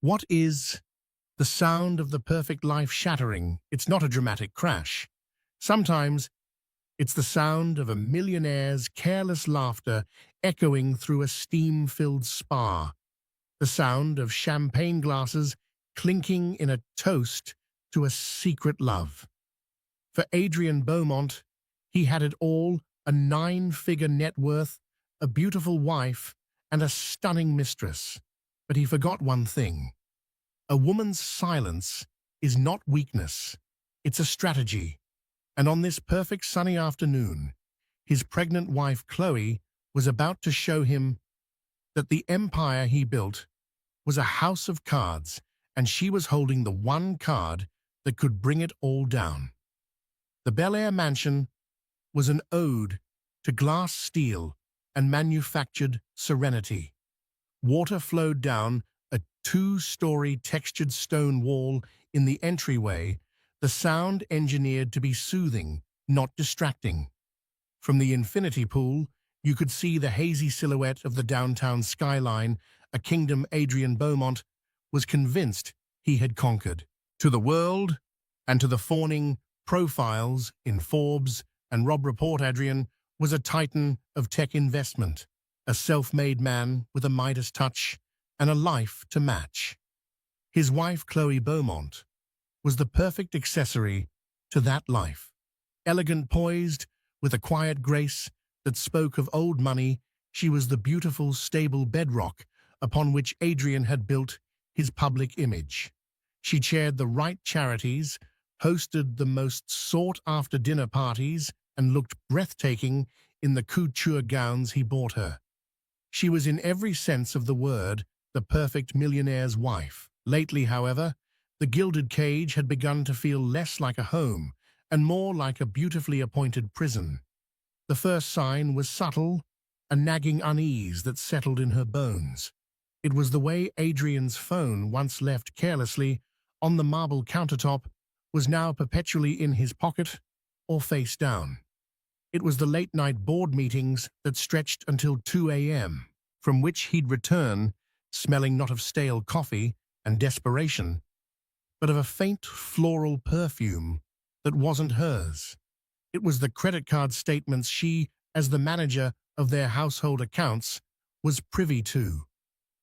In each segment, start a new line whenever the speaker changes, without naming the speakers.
What is the sound of the perfect life shattering? It's not a dramatic crash. Sometimes it's the sound of a millionaire's careless laughter echoing through a steam-filled spa, the sound of champagne glasses clinking in a toast to a secret love. For Adrian Beaumont, he had it all: a nine-figure net worth, a beautiful wife, and a stunning mistress. But he forgot one thing. A woman's silence is not weakness, it's a strategy. And on this perfect sunny afternoon, his pregnant wife Chloe was about to show him that the empire he built was a house of cards, and she was holding the one card that could bring it all down. The Bel Air mansion was an ode to glass steel and manufactured serenity. Water flowed down a two-story textured stone wall in the entryway, the sound engineered to be soothing, not distracting. From the infinity pool, you could see the hazy silhouette of the downtown skyline, a kingdom Adrian Beaumont was convinced he had conquered. To the world and to the fawning profiles in Forbes and Robb Report, Adrian was a titan of tech investment, a self-made man with a Midas touch and a life to match. His wife, Chloe Beaumont, was the perfect accessory to that life. Elegant, poised, with a quiet grace that spoke of old money, she was the beautiful, stable bedrock upon which Adrian had built his public image. She chaired the right charities, hosted the most sought-after dinner parties, and looked breathtaking in the couture gowns he bought her. She was in every sense of the word the perfect millionaire's wife. Lately, however, the gilded cage had begun to feel less like a home and more like a beautifully appointed prison. The first sign was subtle, a nagging unease that settled in her bones. It was the way Adrian's phone, once left carelessly on the marble countertop, was now perpetually in his pocket or face down. It was the late-night board meetings that stretched until 2 a.m., from which he'd return, smelling not of stale coffee and desperation, but of a faint floral perfume that wasn't hers. It was the credit card statements she, as the manager of their household accounts, was privy to.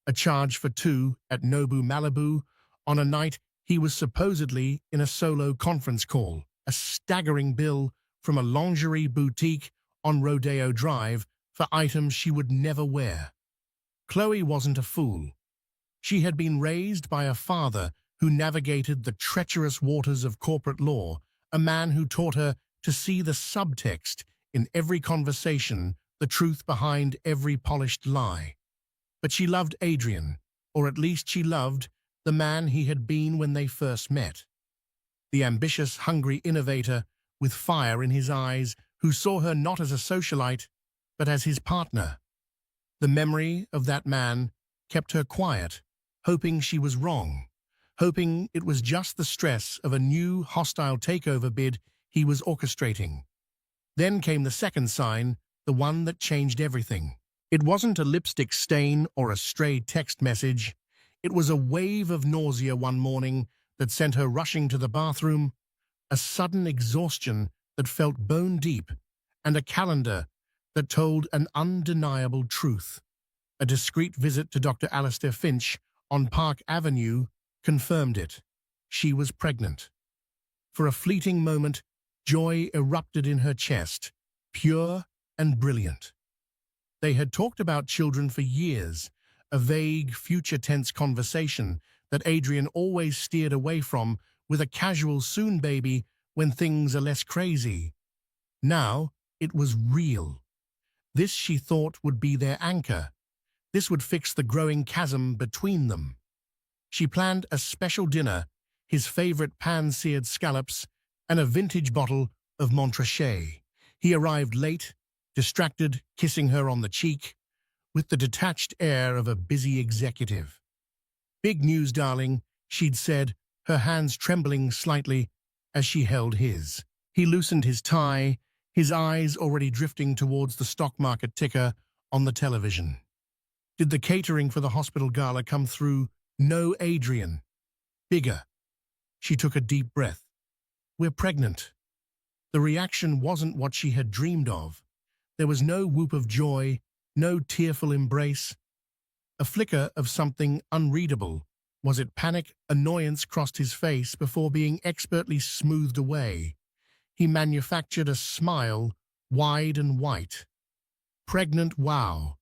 A charge for two at Nobu Malibu on a night he was supposedly in a solo conference call, a staggering bill from a lingerie boutique on Rodeo Drive for items she would never wear. Chloe wasn't a fool. She had been raised by a father who navigated the treacherous waters of corporate law, a man who taught her to see the subtext in every conversation, the truth behind every polished lie. But she loved Adrian, or at least she loved the man he had been when they first met. The ambitious, hungry innovator with fire in his eyes who saw her not as a socialite, but as his partner. The memory of that man kept her quiet, hoping she was wrong, hoping it was just the stress of a new hostile takeover bid he was orchestrating. Then came the second sign, the one that changed everything. It wasn't a lipstick stain or a stray text message. It was a wave of nausea one morning that sent her rushing to the bathroom, a sudden exhaustion that felt bone-deep, and a calendar that told an undeniable truth. A discreet visit to Dr. Alistair Finch on Park Avenue confirmed it. She was pregnant. For a fleeting moment, joy erupted in her chest, pure and brilliant. They had talked about children for years, a vague, future-tense conversation that Adrian always steered away from with a casual soon baby when things are less crazy. Now it was real. This, she thought, would be their anchor. This would fix the growing chasm between them. She planned a special dinner, his favorite pan-seared scallops, and a vintage bottle of Montrachet. He arrived late, distracted, kissing her on the cheek, with the detached air of a busy executive. "Big news, darling," she'd said, her hands trembling slightly as she held his. He loosened his tie, his eyes already drifting towards the stock market ticker on the television. Did the catering for the hospital gala come through No, Adrian. Bigger. She took a deep breath. We're pregnant. The reaction wasn't what she had dreamed of. There was no whoop of joy, no tearful embrace. A flicker of something unreadable. Was it panic? Annoyance crossed his face before being expertly smoothed away. He manufactured a smile, wide and white. Pregnant, wow.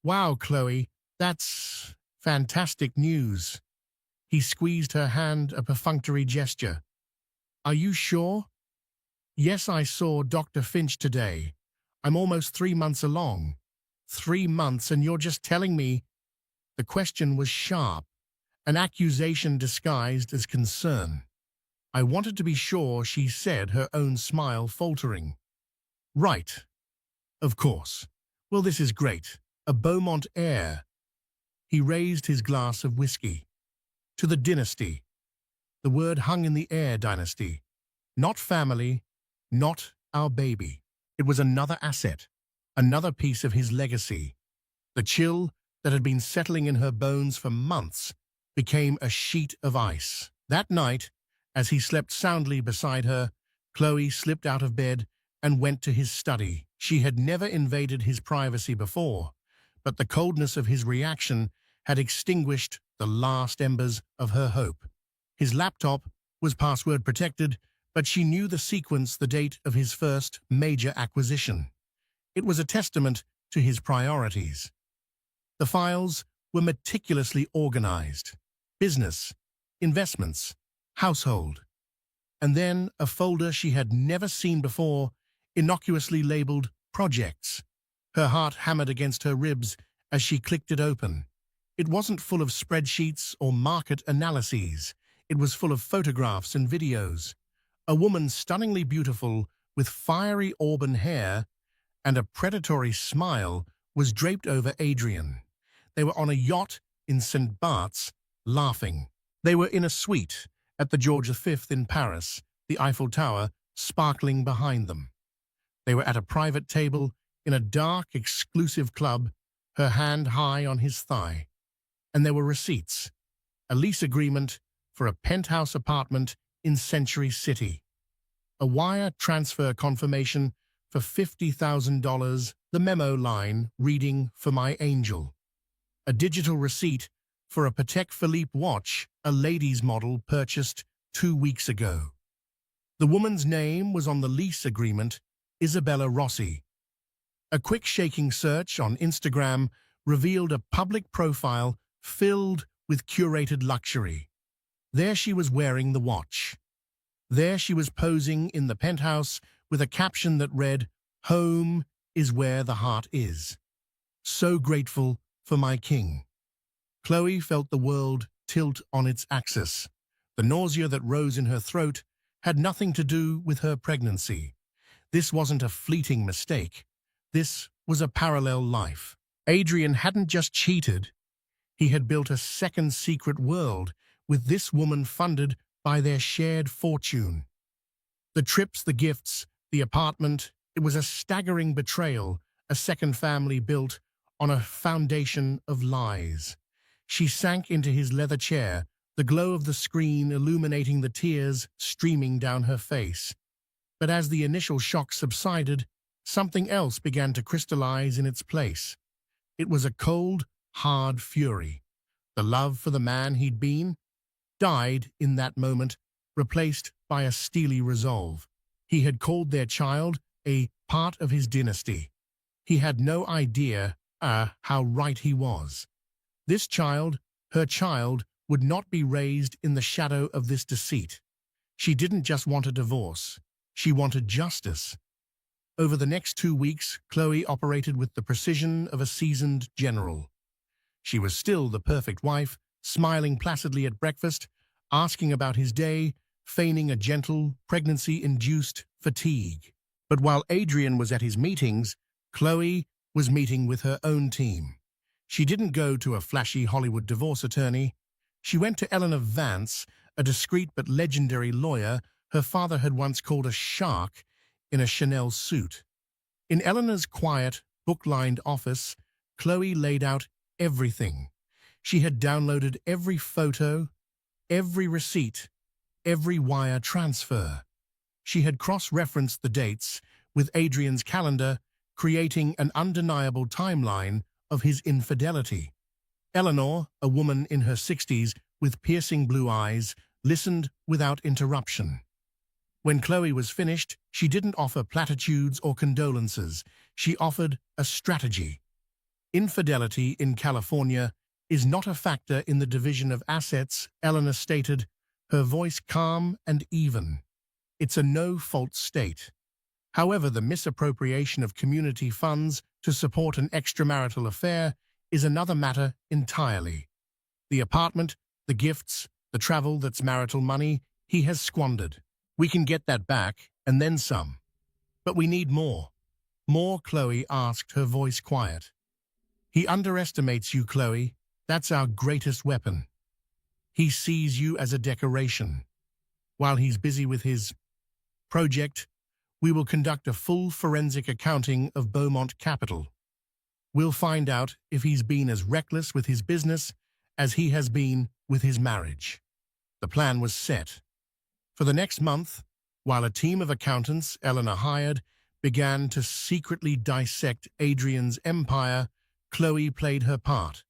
Wow, Chloe, that's fantastic news. He squeezed her hand, a perfunctory gesture. Are you sure? Yes, I saw Dr. Finch today. I'm almost 3 months along. 3 months, and you're just telling me? The question was sharp, an accusation disguised as concern. I wanted to be sure, she said, her own smile faltering. Right. Of course. Well, this is great. A Beaumont heir. He raised his glass of whiskey. To the dynasty. The word hung in the air, dynasty. Not family, not our baby. It was another asset, another piece of his legacy. The chill that had been settling in her bones for months became a sheet of ice. That night, as he slept soundly beside her, Chloe slipped out of bed and went to his study. She had never invaded his privacy before, but the coldness of his reaction had extinguished the last embers of her hope. His laptop was password protected, but she knew the sequence, the date of his first major acquisition. It was a testament to his priorities. The files were meticulously organized. Business, investments, household. And then a folder she had never seen before, innocuously labeled projects. Her heart hammered against her ribs as she clicked it open. It wasn't full of spreadsheets or market analyses. It was full of photographs and videos. A woman stunningly beautiful with fiery auburn hair and a predatory smile was draped over Adrian. They were on a yacht in St. Bart's, laughing. They were in a suite at the George V in Paris, the Eiffel Tower sparkling behind them. They were at a private table in a dark, exclusive club, her hand high on his thigh. And there were receipts, a lease agreement for a penthouse apartment in Century City, a wire transfer confirmation for $50,000, the memo line reading "For my angel," a digital receipt for a Patek Philippe watch, a ladies' model purchased 2 weeks ago. The woman's name was on the lease agreement, Isabella Rossi. A quick shaking search on Instagram revealed a public profile filled with curated luxury. There she was wearing the watch. There she was posing in the penthouse with a caption that read, "Home is where the heart is. So grateful for my king." Chloe felt the world tilt on its axis. The nausea that rose in her throat had nothing to do with her pregnancy. This wasn't a fleeting mistake. This was a parallel life. Adrian hadn't just cheated. He had built a second secret world with this woman, funded by their shared fortune. The trips, the gifts, the apartment, it was a staggering betrayal, a second family built on a foundation of lies. She sank into his leather chair, the glow of the screen illuminating the tears streaming down her face. But as the initial shock subsided, something else began to crystallize in its place. It was a cold, hard fury. The love for the man he'd been died in that moment, replaced by a steely resolve. He had called their child a part of his dynasty. He had no idea how right he was. This child, her child, would not be raised in the shadow of this deceit. She didn't just want a divorce. She wanted justice. Over the next 2 weeks, Chloe operated with the precision of a seasoned general. She was still the perfect wife, smiling placidly at breakfast, asking about his day, feigning a gentle, pregnancy-induced fatigue. But while Adrian was at his meetings, Chloe was meeting with her own team. She didn't go to a flashy Hollywood divorce attorney. She went to Eleanor Vance, a discreet but legendary lawyer her father had once called a shark in a Chanel suit. In Eleanor's quiet, book-lined office, Chloe laid out everything. She had downloaded every photo, every receipt, every wire transfer. She had cross-referenced the dates with Adrian's calendar, creating an undeniable timeline of his infidelity. Eleanor, a woman in her 60s with piercing blue eyes, listened without interruption. When Chloe was finished, she didn't offer platitudes or condolences. She offered a strategy. Infidelity in California is not a factor in the division of assets, Eleanor stated, her voice calm and even. It's a no-fault state. However, the misappropriation of community funds to support an extramarital affair is another matter entirely. The apartment, the gifts, the travel that's marital money, he has squandered. We can get that back, and then some. But we need more. More, Chloe asked, her voice quiet. He underestimates you, Chloe. That's our greatest weapon. He sees you as a decoration. While he's busy with his project, we will conduct a full forensic accounting of Beaumont Capital. We'll find out if he's been as reckless with his business as he has been with his marriage. The plan was set. For the next month, while a team of accountants Eleanor hired began to secretly dissect Adrian's empire, Chloe played her part.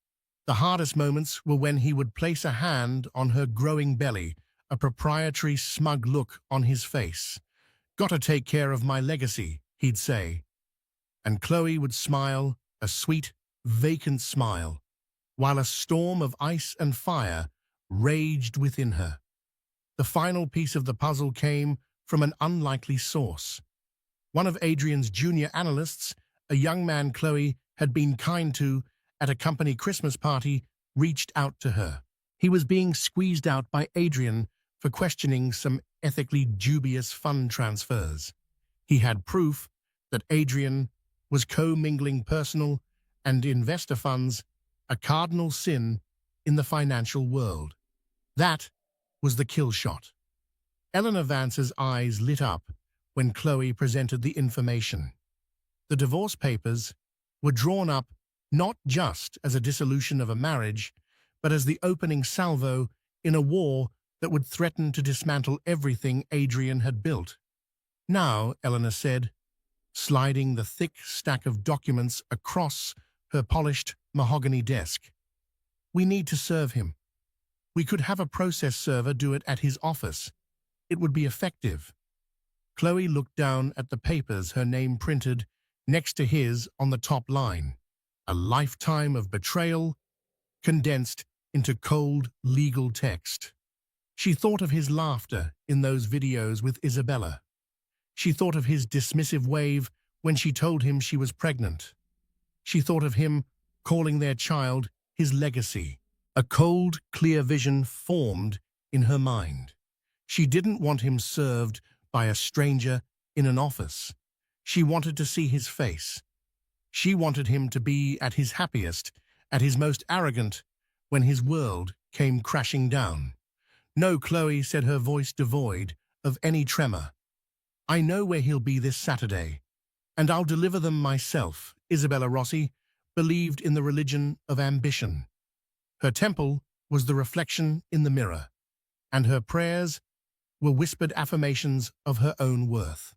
The hardest moments were when he would place a hand on her growing belly, a proprietary smug look on his face. "Gotta take care of my legacy," he'd say. And Chloe would smile, a sweet, vacant smile, while a storm of ice and fire raged within her. The final piece of the puzzle came from an unlikely source. One of Adrian's junior analysts, a young man Chloe had been kind to at a company Christmas party, reached out to her. He was being squeezed out by Adrian for questioning some ethically dubious fund transfers. He had proof that Adrian was co-mingling personal and investor funds, a cardinal sin in the financial world. That was the kill shot. Eleanor Vance's eyes lit up when Chloe presented the information. The divorce papers were drawn up not just as a dissolution of a marriage, but as the opening salvo in a war that would threaten to dismantle everything Adrian had built. "Now," Eleanor said, sliding the thick stack of documents across her polished mahogany desk, "we need to serve him. We could have a process server do it at his office. It would be effective." Chloe looked down at the papers, her name printed next to his on the top line. A lifetime of betrayal condensed into cold legal text. She thought of his laughter in those videos with Isabella. She thought of his dismissive wave when she told him she was pregnant. She thought of him calling their child his legacy. A cold, clear vision formed in her mind. She didn't want him served by a stranger in an office. She wanted to see his face. She wanted him to be at his happiest, at his most arrogant, when his world came crashing down. "No, Chloe," said her voice devoid of any tremor. "I know where he'll be this Saturday, and I'll deliver them myself." Isabella Rossi believed in the religion of ambition. Her temple was the reflection in the mirror, and her prayers were whispered affirmations of her own worth.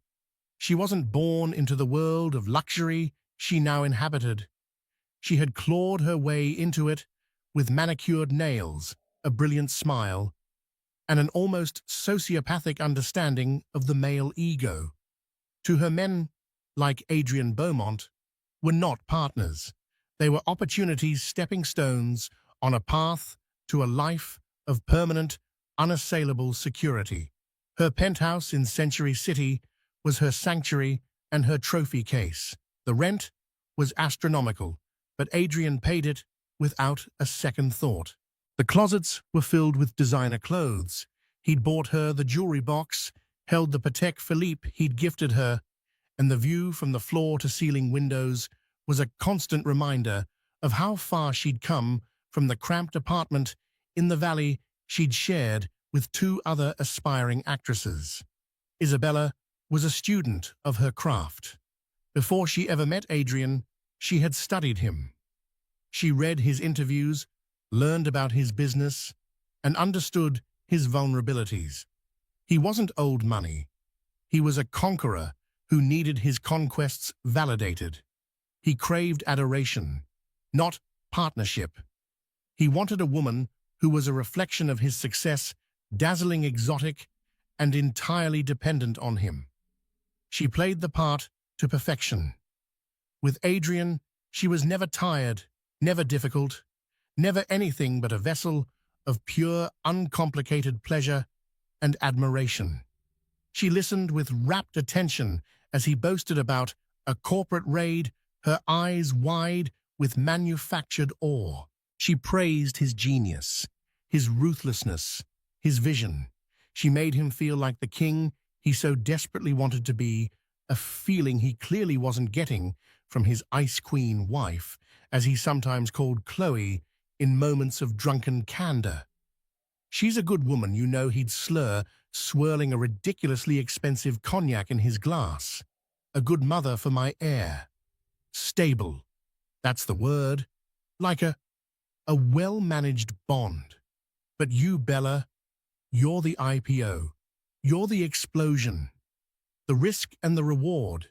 She wasn't born into the world of luxury she now inhabited. She had clawed her way into it with manicured nails, a brilliant smile, and an almost sociopathic understanding of the male ego. To her, men like Adrian Beaumont were not partners. They were opportunities, stepping stones on a path to a life of permanent, unassailable security. Her penthouse in Century City was her sanctuary and her trophy case. The rent was astronomical, but Adrian paid it without a second thought. The closets were filled with designer clothes. He'd bought her the jewelry box, held the Patek Philippe he'd gifted her, and the view from the floor-to-ceiling windows was a constant reminder of how far she'd come from the cramped apartment in the valley she'd shared with two other aspiring actresses. Isabella was a student of her craft. Before she ever met Adrian, she had studied him. She read his interviews, learned about his business, and understood his vulnerabilities. He wasn't old money. He was a conqueror who needed his conquests validated. He craved adoration, not partnership. He wanted a woman who was a reflection of his success, dazzling, exotic, and entirely dependent on him. She played the part to perfection. With Adrian, she was never tired, never difficult, never anything but a vessel of pure, uncomplicated pleasure and admiration. She listened with rapt attention as he boasted about a corporate raid, her eyes wide with manufactured awe. She praised his genius, his ruthlessness, his vision. She made him feel like the king he so desperately wanted to be, a feeling he clearly wasn't getting from his Ice Queen wife, as he sometimes called Chloe in moments of drunken candor. "She's a good woman," he'd slur, swirling a ridiculously expensive cognac in his glass. "A good mother for my heir. Stable. That's the word. Like a well-managed bond. But you, Bella, you're the IPO. You're the explosion. The risk and the reward."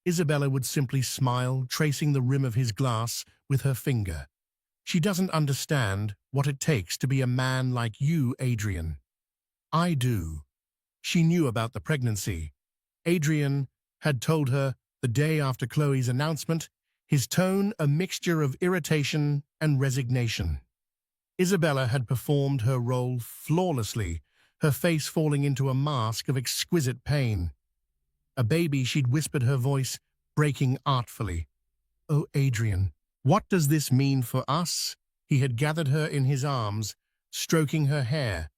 Isabella would simply smile, tracing the rim of his glass with her finger. "She doesn't understand what it takes to be a man like you, Adrian." "I do." She knew about the pregnancy. Adrian had told her the day after Chloe's announcement, his tone a mixture of irritation and resignation. Isabella had performed her role flawlessly, her face falling into a mask of exquisite pain. "A baby," she'd whispered, her voice breaking artfully. "Oh, Adrian, what does this mean for us?" He had gathered her in his arms, stroking her hair.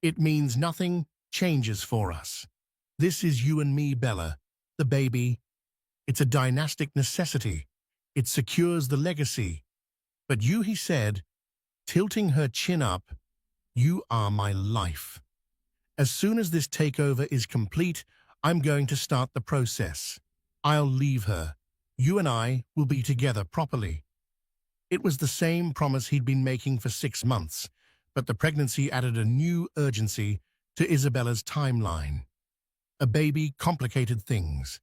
"It means nothing changes for us. This is you and me, Bella. The baby. It's a dynastic necessity. It secures the legacy. But you," he said, tilting her chin up, "you are my life. As soon as this takeover is complete, I'm going to start the process. I'll leave her. You and I will be together properly." It was the same promise he'd been making for 6 months, but the pregnancy added a new urgency to Isabella's timeline. A baby complicated things.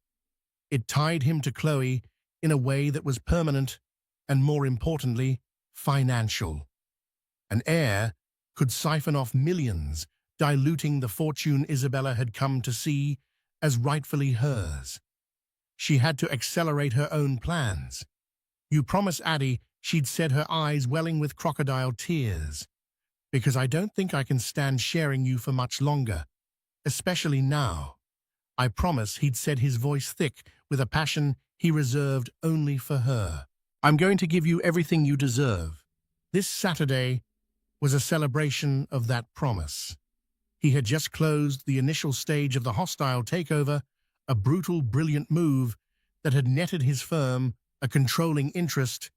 It tied him to Chloe in a way that was permanent and, more importantly, financial. An heir could siphon off millions, diluting the fortune Isabella had come to see as rightfully hers. She had to accelerate her own plans. "You promise, Addie," she'd said, her eyes welling with crocodile tears, "because I don't think I can stand sharing you for much longer, especially now." "I promise," he'd said, his voice thick with a passion he reserved only for her. "I'm going to give you everything you deserve." This Saturday was a celebration of that promise. He had just closed the initial stage of the hostile takeover, a brutal, brilliant move that had netted his firm a controlling interest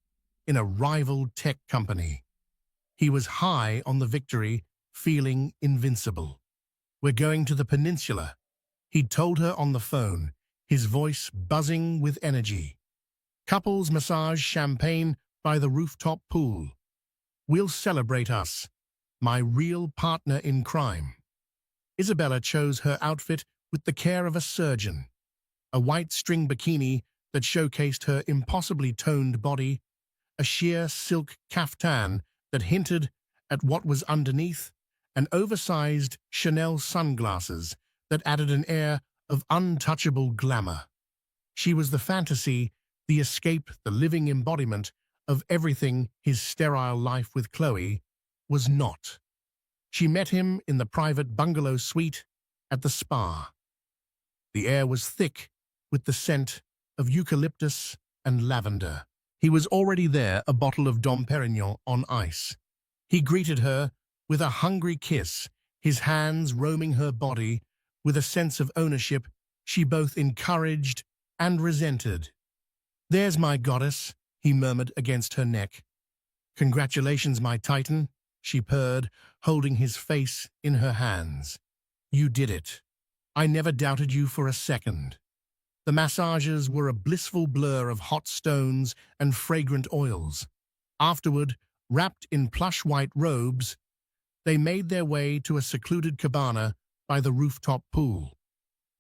in a rival tech company. He was high on the victory, feeling invincible. "We're going to the peninsula," he'd told her on the phone, his voice buzzing with energy. "Couples massage, champagne by the rooftop pool. We'll celebrate us, my real partner in crime." Isabella chose her outfit with the care of a surgeon. A white string bikini that showcased her impossibly toned body, a sheer silk caftan that hinted at what was underneath, and oversized Chanel sunglasses that added an air of untouchable glamour. She was the fantasy, the escape, the living embodiment of everything his sterile life with Chloe was not. She met him in the private bungalow suite at the spa. The air was thick with the scent of eucalyptus and lavender. He was already there, a bottle of Dom Perignon on ice. He greeted her with a hungry kiss, his hands roaming her body with a sense of ownership she both encouraged and resented. "There's my goddess," he murmured against her neck. "Congratulations, my titan," she purred, holding his face in her hands. "You did it. I never doubted you for a second." The massages were a blissful blur of hot stones and fragrant oils. Afterward, Wrapped in plush white robes, they made their way to a secluded cabana by the rooftop pool.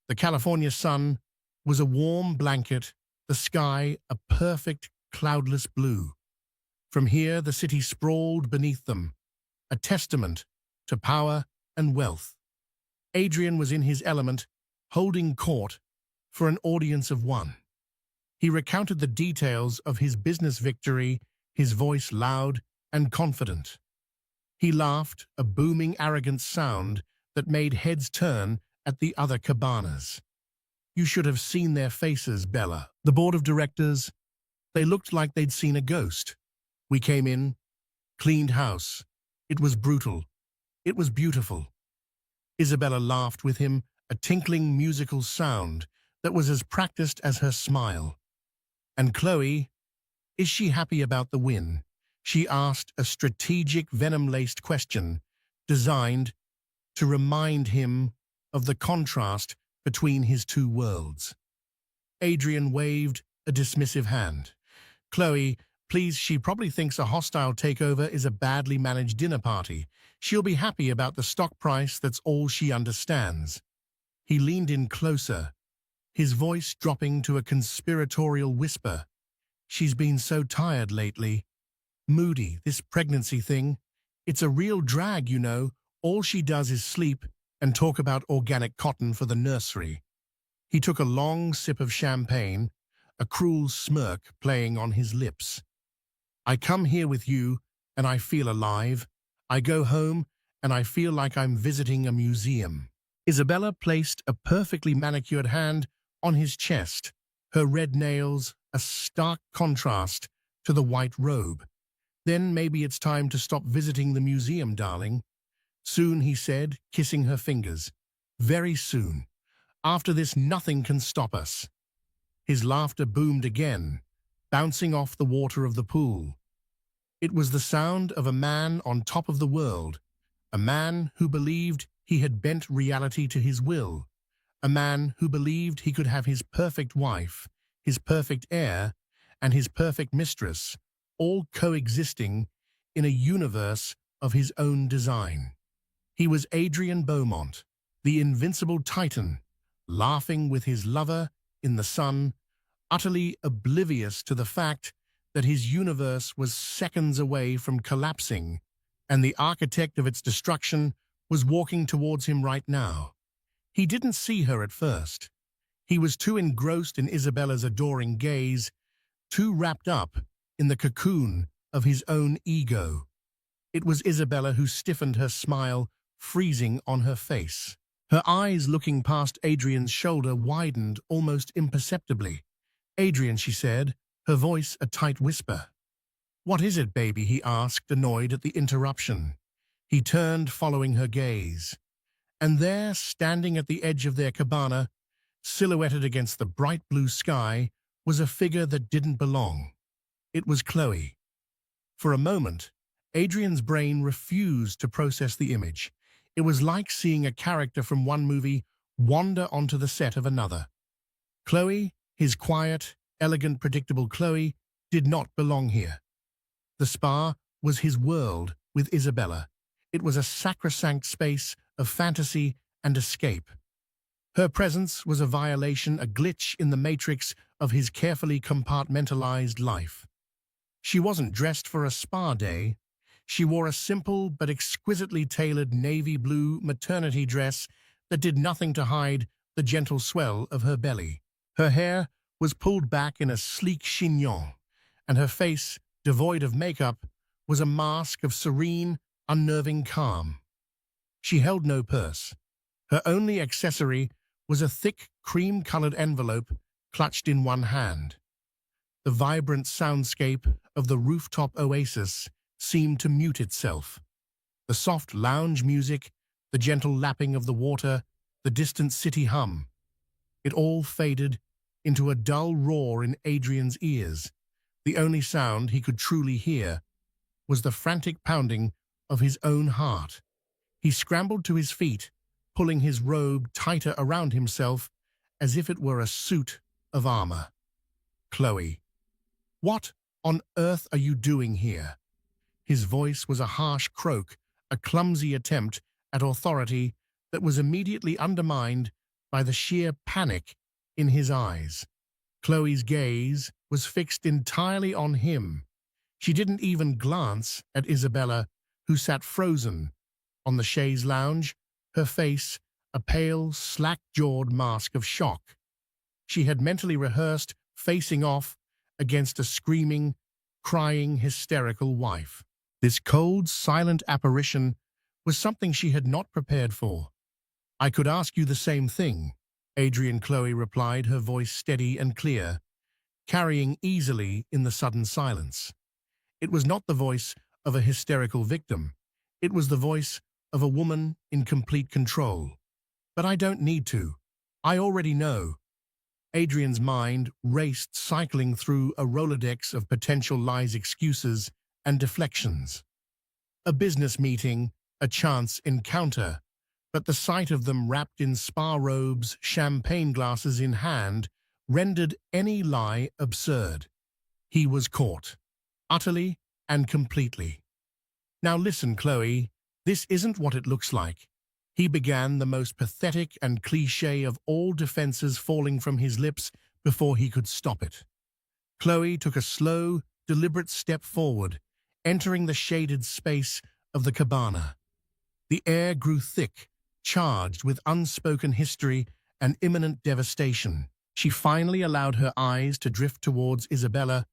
The California sun was a warm blanket, the sky a perfect cloudless blue. From here, the city sprawled beneath them, a testament to power and wealth. Adrian was in his element, holding court for an audience of one. He recounted the details of his business victory, his voice loud and confident. He laughed, a booming, arrogant sound that made heads turn at the other cabanas. You should have seen their faces, Bella. The board of directors, they looked like they'd seen a ghost. We came in, cleaned house. It was brutal. It was beautiful. Isabella laughed with him, a tinkling musical sound that was as practiced as her smile. And Chloe, is she happy about the win? She asked a strategic, venom-laced question designed to remind him of the contrast between his two worlds. Adrian waved a dismissive hand. Chloe, please, she probably thinks a hostile takeover is a badly managed dinner party. She'll be happy about the stock price, that's all she understands. He leaned in closer, his voice dropping to a conspiratorial whisper. She's been so tired lately. Moody, this pregnancy thing. It's a real drag, you know. All she does is sleep and talk about organic cotton for the nursery. He took a long sip of champagne, a cruel smirk playing on his lips. I come here with you and I feel alive. I go home and I feel like I'm visiting a museum. Isabella placed a perfectly manicured hand on his chest, her red nails a stark contrast to the white robe. Then maybe it's time to stop visiting the museum, darling. Soon, he said, kissing her fingers. Very soon. After this, nothing can stop us. His laughter boomed again, bouncing off the water of the pool. It was the sound of a man on top of the world, a man who believed he had bent reality to his will, a man who believed he could have his perfect wife, his perfect heir, and his perfect mistress, all coexisting in a universe of his own design. He was Adrian Beaumont, the invincible titan, laughing with his lover in the sun, utterly oblivious to the fact that his universe was seconds away from collapsing, and the architect of its destruction was walking towards him right now. He didn't see her at first. He was too engrossed in Isabella's adoring gaze, too wrapped up in the cocoon of his own ego. It was Isabella who stiffened, her smile freezing on her face. Her eyes, looking past Adrian's shoulder, widened almost imperceptibly. Adrian, she said, her voice a tight whisper. What is it, baby? He asked, annoyed at the interruption. He turned, following her gaze. And there, standing at the edge of their cabana, silhouetted against the bright blue sky, was a figure that didn't belong. It was Chloe. For a moment, Adrian's brain refused to process the image. It was like seeing a character from one movie wander onto the set of another. Chloe, his quiet, elegant, predictable Chloe, did not belong here. The spa was his world with Isabella. It was a sacrosanct space of fantasy and escape. Her presence was a violation, a glitch in the matrix of his carefully compartmentalized life. She wasn't dressed for a spa day. She wore a simple but exquisitely tailored navy blue maternity dress that did nothing to hide the gentle swell of her belly. Her hair was pulled back in a sleek chignon, and her face, devoid of makeup, was a mask of serene, unnerving calm. She held no purse. Her only accessory was a thick, cream-colored envelope clutched in one hand. The vibrant soundscape of the rooftop oasis seemed to mute itself. The soft lounge music, the gentle lapping of the water, the distant city hum. It all faded into a dull roar in Adrian's ears. The only sound he could truly hear was the frantic pounding of his own heart. He scrambled to his feet, pulling his robe tighter around himself as if it were a suit of armor. Chloe, what on earth are you doing here? His voice was a harsh croak, a clumsy attempt at authority that was immediately undermined by the sheer panic in his eyes. Chloe's gaze was fixed entirely on him. She didn't even glance at Isabella, who sat frozen on the chaise lounge, her face a pale, slack-jawed mask of shock. She had mentally rehearsed facing off against a screaming, crying, hysterical wife. This cold, silent apparition was something she had not prepared for. "I could ask you the same thing," Chloe replied, her voice steady and clear, carrying easily in the sudden silence. It was not the voice of a hysterical victim. It was the voice of a woman in complete control. "But I don't need to. I already know." Adrian's mind raced, cycling through a Rolodex of potential lies, excuses, and deflections. A business meeting, a chance encounter, but the sight of them wrapped in spa robes, champagne glasses in hand, rendered any lie absurd. He was caught, utterly and completely. "Now listen, Chloe, this isn't what it looks like." He began, the most pathetic and cliché of all defenses falling from his lips before he could stop it. Chloe took a slow, deliberate step forward, entering the shaded space of the cabana. The air grew thick, charged with unspoken history and imminent devastation. She finally allowed her eyes to drift towards Isabella,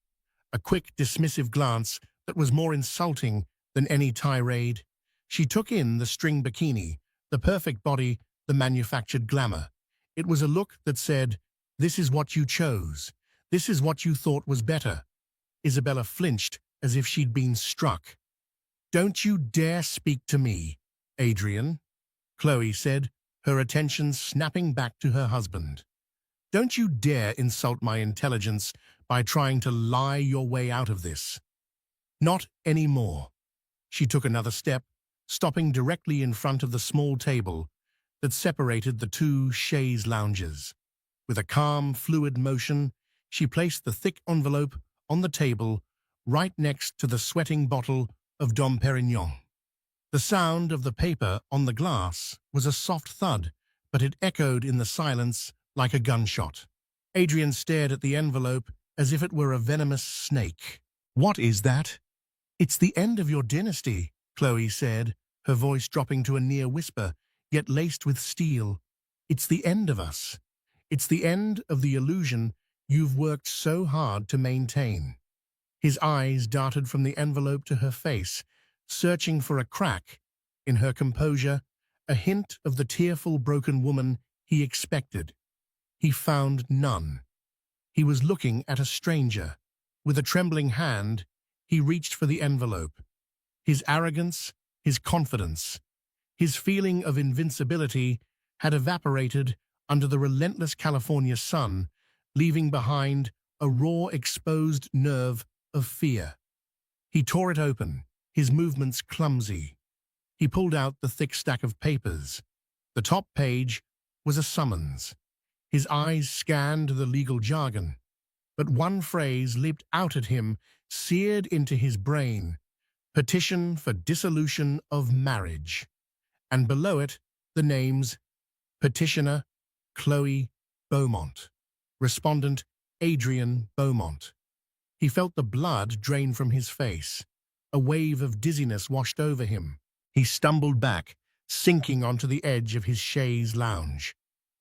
a quick, dismissive glance that was more insulting than any tirade. She took in the string bikini, the perfect body, the manufactured glamour. It was a look that said, "This is what you chose. This is what you thought was better." Isabella flinched as if she'd been struck. "Don't you dare speak to me, Adrian," Chloe said, her attention snapping back to her husband. "Don't you dare insult my intelligence by trying to lie your way out of this. Not anymore." She took another step, stopping directly in front of the small table that separated the two chaise lounges. With a calm, fluid motion, she placed the thick envelope on the table right next to the sweating bottle of Dom Perignon. The sound of the paper on the glass was a soft thud, but it echoed in the silence like a gunshot. Adrian stared at the envelope as if it were a venomous snake. "What is that?" "It's the end of your dynasty," Chloe said, her voice dropping to a near whisper, yet laced with steel. "It's the end of us. It's the end of the illusion you've worked so hard to maintain." His eyes darted from the envelope to her face, searching for a crack in her composure, a hint of the tearful, broken woman he expected. He found none. He was looking at a stranger. With a trembling hand, he reached for the envelope. His arrogance, his confidence, his feeling of invincibility had evaporated under the relentless California sun, leaving behind a raw, exposed nerve of fear. He tore it open, his movements clumsy. He pulled out the thick stack of papers. The top page was a summons. His eyes scanned the legal jargon, but one phrase leaped out at him, seared into his brain: "Petition for dissolution of marriage." And below it, the names: petitioner Chloe Beaumont, respondent Adrian Beaumont. He felt the blood drain from his face. A wave of dizziness washed over him. He stumbled back, sinking onto the edge of his chaise lounge.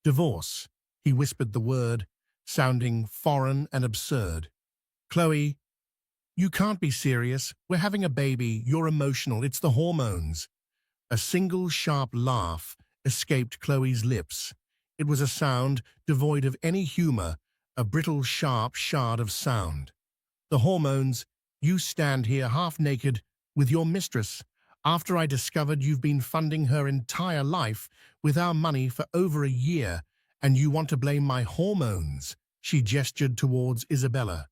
"Divorce," he whispered the word, sounding foreign and absurd. "Chloe, you can't be serious. We're having a baby. You're emotional. It's the hormones." A single sharp laugh escaped Chloe's lips. It was a sound devoid of any humor, a brittle, sharp shard of sound. "The hormones. You stand here half-naked with your mistress after I discovered you've been funding her entire life with our money for over a year, and you want to blame my hormones." She gestured towards Isabella.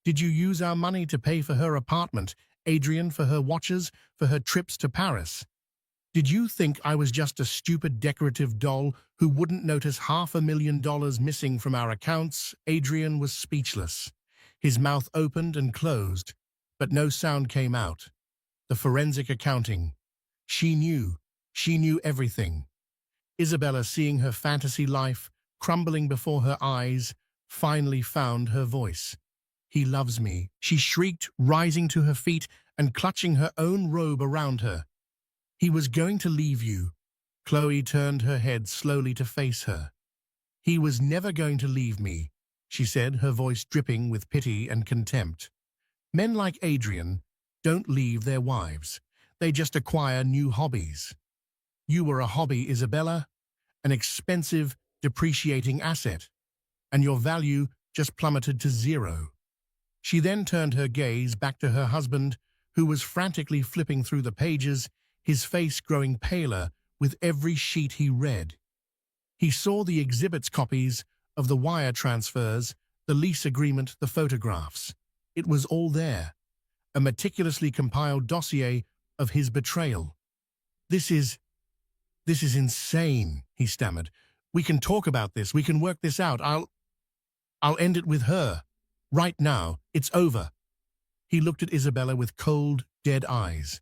"Did you use our money to pay for her apartment, Adrian, for her watches, for her trips to Paris? Did you think I was just a stupid decorative doll who wouldn't notice $500,000 missing from our accounts?" Adrian was speechless. His mouth opened and closed, but no sound came out. the forensic accounting. She knew everything. Isabella, seeing her fantasy life crumbling before her eyes, finally found her voice. "He loves me," she shrieked, rising to her feet and clutching her own robe around her. "He was going to leave you." Chloe turned her head slowly to face her. "He was never going to leave me," she said, her voice dripping with pity and contempt. "Men like Adrian don't leave their wives. They just acquire new hobbies. You were a hobby, Isabella, an expensive, depreciating asset, and your value just plummeted to zero." She then turned her gaze back to her husband, who was frantically flipping through the pages, his face growing paler with every sheet he read. He saw the exhibits copies of the wire transfers, the lease agreement, the photographs. It was all there, a meticulously compiled dossier of his betrayal. This is insane," he stammered. "We can talk about this. We can work this out. I'll end it with her. Right now. It's over." He looked at Isabella with cold, dead eyes.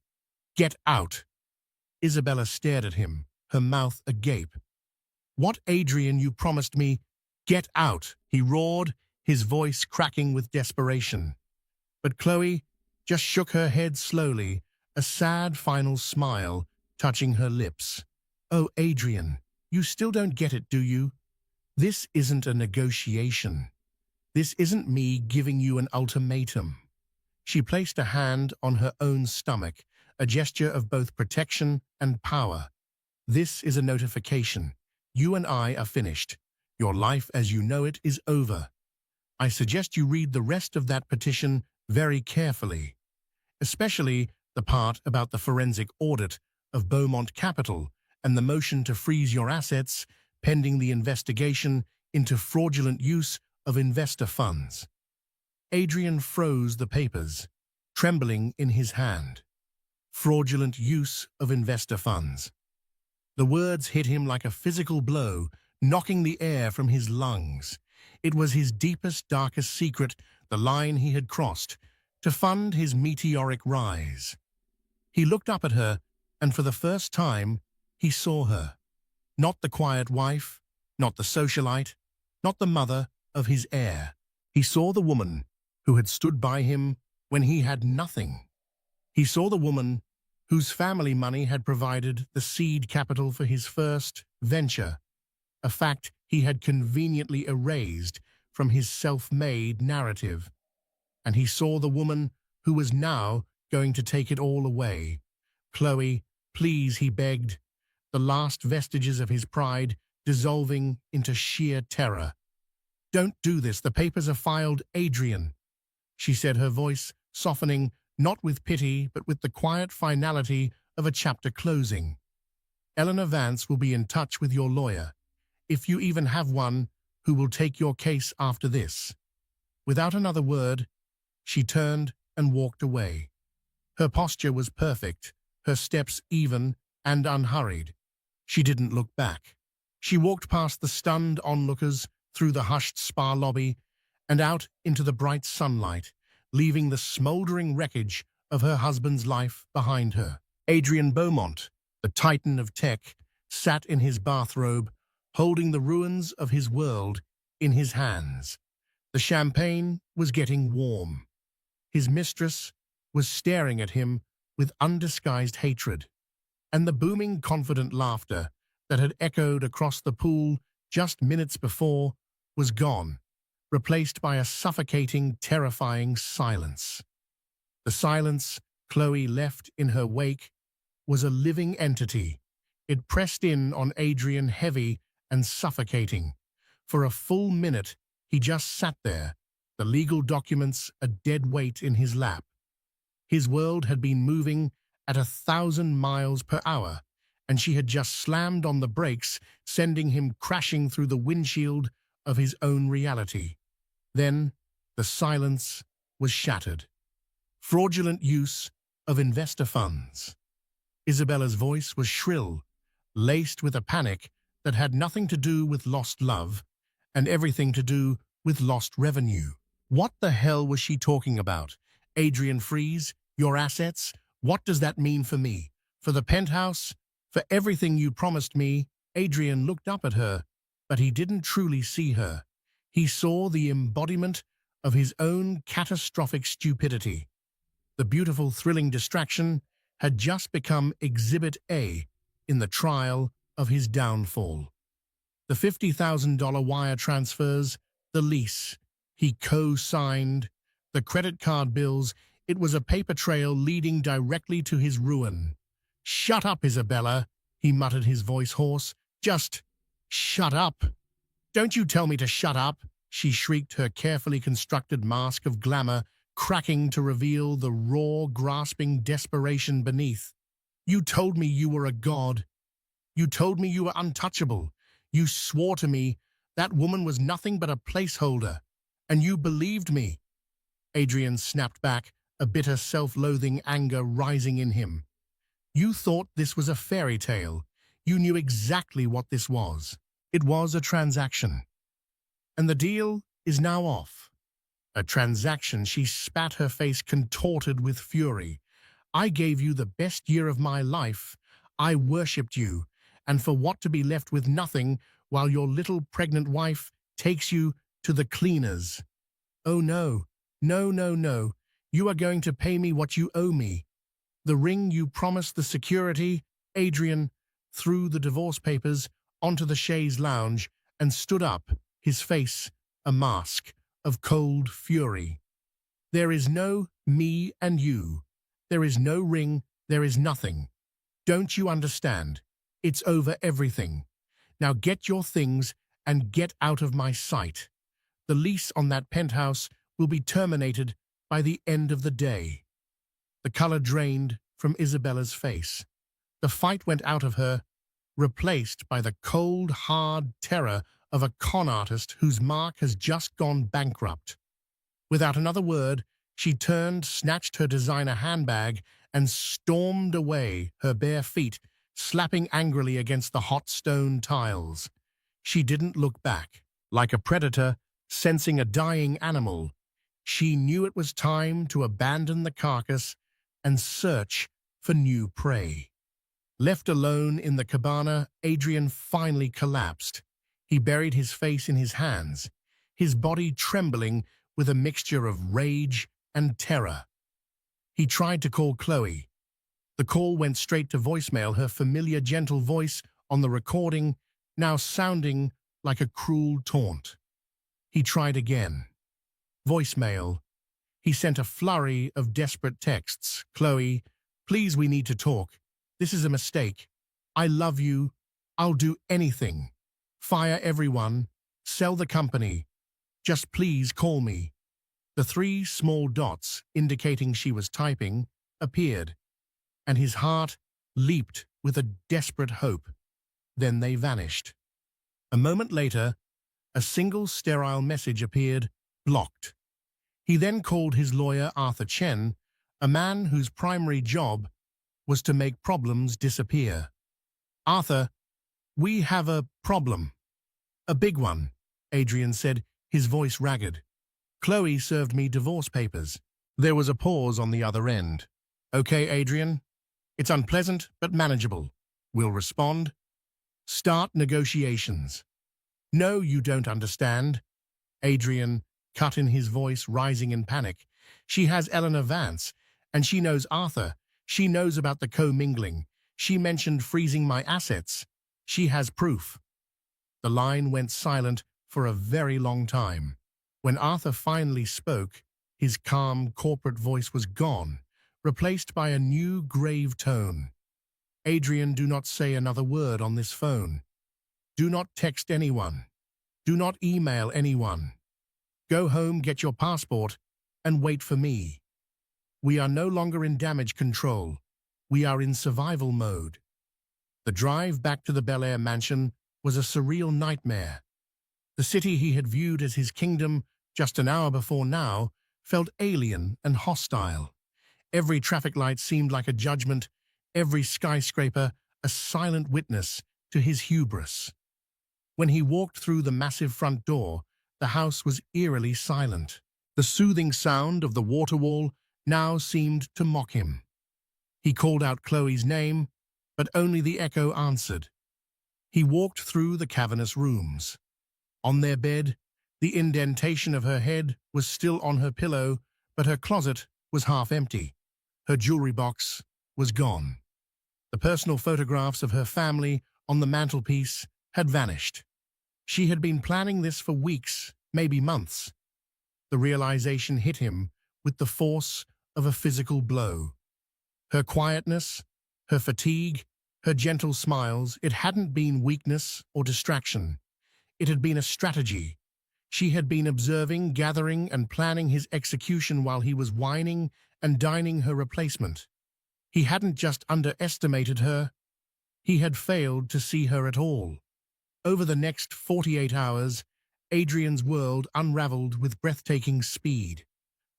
"Get out." Isabella stared at him, her mouth agape. "What, Adrian, you promised me? Get out," he roared, his voice cracking with desperation. But Chloe just shook her head slowly, a sad final smile touching her lips. "Oh, Adrian, you still don't get it, do you? This isn't a negotiation. This isn't me giving you an ultimatum." She placed a hand on her own stomach, a gesture of both protection and power. "This is a notification. You and I are finished. Your life as you know it is over. I suggest you read the rest of that petition very carefully, especially the part about the forensic audit of Beaumont Capital and the motion to freeze your assets pending the investigation into fraudulent use of investor funds." Adrian froze the papers, trembling in his hand. Fraudulent use of investor funds. The words hit him like a physical blow, knocking the air from his lungs. It was his deepest, darkest secret, the line he had crossed, to fund his meteoric rise. He looked up at her, and for the first time, he saw her. Not the quiet wife, not the socialite, not the mother of his heir. He saw the woman who had stood by him when he had nothing. He saw the woman whose family money had provided the seed capital for his first venture, a fact he had conveniently erased from his self-made narrative. And he saw the woman who was now going to take it all away. "Chloe, please," he begged, the last vestiges of his pride dissolving into sheer terror. "Don't do this. The papers are filed, Adrian," she said, her voice softening, not with pity, but with the quiet finality of a chapter closing. "Eleanor Vance will be in touch with your lawyer, if you even have one, who will take your case after this." Without another word, she turned and walked away. Her posture was perfect, her steps even and unhurried. She didn't look back. She walked past the stunned onlookers, through the hushed spa lobby, and out into the bright sunlight, leaving the smoldering wreckage of her husband's life behind her. Adrian Beaumont, the titan of tech, sat in his bathrobe, holding the ruins of his world in his hands. The champagne was getting warm. His mistress was staring at him with undisguised hatred, and the booming, confident laughter that had echoed across the pool just minutes before was gone, replaced by a suffocating, terrifying silence. The silence Chloe left in her wake was a living entity. It pressed in on Adrian, heavy and suffocating. For a full minute, he just sat there, the legal documents a dead weight in his lap. His world had been moving at 1,000 miles per hour, and she had just slammed on the brakes, sending him crashing through the windshield of his own reality. Then the silence was shattered. Fraudulent use of investor funds. Isabella's voice was shrill, laced with a panic that had nothing to do with lost love and everything to do with lost revenue. What the hell was she talking about? Adrian freeze? Your assets? What does that mean for me? For the penthouse? For everything you promised me? Adrian looked up at her, but he didn't truly see her. He saw the embodiment of his own catastrophic stupidity. The beautiful, thrilling distraction had just become Exhibit A in the trial of his downfall. The $50,000 wire transfers, the lease he co-signed, the credit card bills, it was a paper trail leading directly to his ruin. "Shut up, Isabella," he muttered, his voice hoarse. "Just shut up." "Don't you tell me to shut up," she shrieked, her carefully constructed mask of glamour cracking to reveal the raw, grasping desperation beneath. "You told me you were a god. You told me you were untouchable. You swore to me that woman was nothing but a placeholder, and you believed me." Adrian snapped back, a bitter self-loathing anger rising in him. "You thought this was a fairy tale. You knew exactly what this was. It was a transaction. And the deal is now off." "A transaction," she spat, her face contorted with fury. "I gave you the best year of my life. I worshipped you. And for what, to be left with nothing while your little pregnant wife takes you to the cleaners? Oh no, no, no, no. You are going to pay me what you owe me. The ring you promised, the security." Adrian threw the divorce papers onto the chaise lounge and stood up, his face a mask of cold fury. "There is no me and you. There is no ring. There is nothing. Don't you understand? It's over, everything. Now get your things and get out of my sight. The lease on that penthouse will be terminated by the end of the day." The color drained from Isabella's face. The fight went out of her, replaced by the cold, hard terror of a con artist whose mark has just gone bankrupt. Without another word, she turned, snatched her designer handbag, and stormed away, her bare feet slapping angrily against the hot stone tiles. She didn't look back. Like a predator sensing a dying animal, she knew it was time to abandon the carcass and search for new prey. Left alone in the cabana, Adrian finally collapsed. He buried his face in his hands, his body trembling with a mixture of rage and terror. He tried to call Chloe. The call went straight to voicemail, her familiar gentle voice on the recording now sounding like a cruel taunt. He tried again. Voicemail. He sent a flurry of desperate texts. "Chloe, please, we need to talk. This is a mistake. I love you. I'll do anything. Fire everyone. Sell the company. Just please call me." The three small dots indicating she was typing appeared, and his heart leaped with a desperate hope. Then they vanished. A moment later, a single sterile message appeared, blocked. He then called his lawyer, Arthur Chen, a man whose primary job was to make problems disappear. "Arthur, we have a problem. A big one," Adrian said, his voice ragged. "Chloe served me divorce papers." There was a pause on the other end. "Okay, Adrian. It's unpleasant, but manageable. We'll respond. Start negotiations." "No, you don't understand." Adrian cut in, his voice rising in panic. "She has Eleanor Vance, and she knows Arthur. She knows about the co-mingling. She mentioned freezing my assets. She has proof." The line went silent for a very long time. When Arthur finally spoke, his calm corporate voice was gone, replaced by a new grave tone. "Adrian, do not say another word on this phone. Do not text anyone. Do not email anyone. Go home, get your passport, and wait for me. We are no longer in damage control. We are in survival mode." The drive back to the Bel Air mansion was a surreal nightmare. The city he had viewed as his kingdom just an hour before now felt alien and hostile. Every traffic light seemed like a judgment, every skyscraper a silent witness to his hubris. When he walked through the massive front door, the house was eerily silent. The soothing sound of the water wall now seemed to mock him. He called out Chloe's name, but only the echo answered. He walked through the cavernous rooms. On their bed, the indentation of her head was still on her pillow, but her closet was half empty. Her jewelry box was gone. The personal photographs of her family on the mantelpiece had vanished. She had been planning this for weeks, maybe months. The realization hit him with the force of a physical blow. Her quietness, her fatigue, her gentle smiles, it hadn't been weakness or distraction. It had been a strategy. She had been observing, gathering, and planning his execution while he was wining and dining her replacement. He hadn't just underestimated her, he had failed to see her at all. Over the next 48 hours, Adrian's world unraveled with breathtaking speed.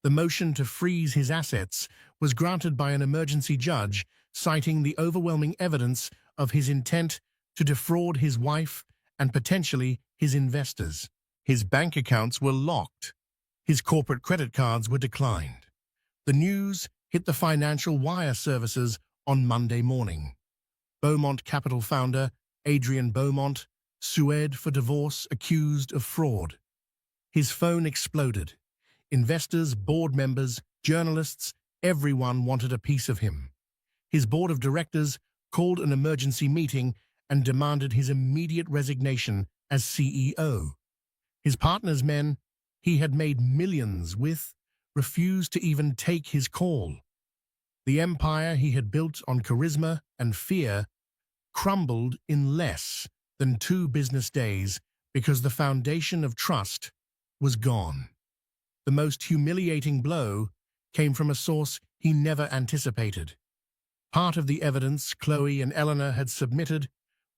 The motion to freeze his assets was granted by an emergency judge, citing the overwhelming evidence of his intent to defraud his wife and potentially his investors. His bank accounts were locked. His corporate credit cards were declined. The news hit the financial wire services on Monday morning. Beaumont Capital founder Adrian Beaumont sued for divorce, accused of fraud. His phone exploded. Investors, board members, journalists, everyone wanted a piece of him. His board of directors called an emergency meeting and demanded his immediate resignation as CEO. His partner's men, he had made millions with, refused to even take his call. The empire he had built on charisma and fear crumbled in less than 2 business days because the foundation of trust was gone. The most humiliating blow came from a source he never anticipated. Part of the evidence Chloe and Eleanor had submitted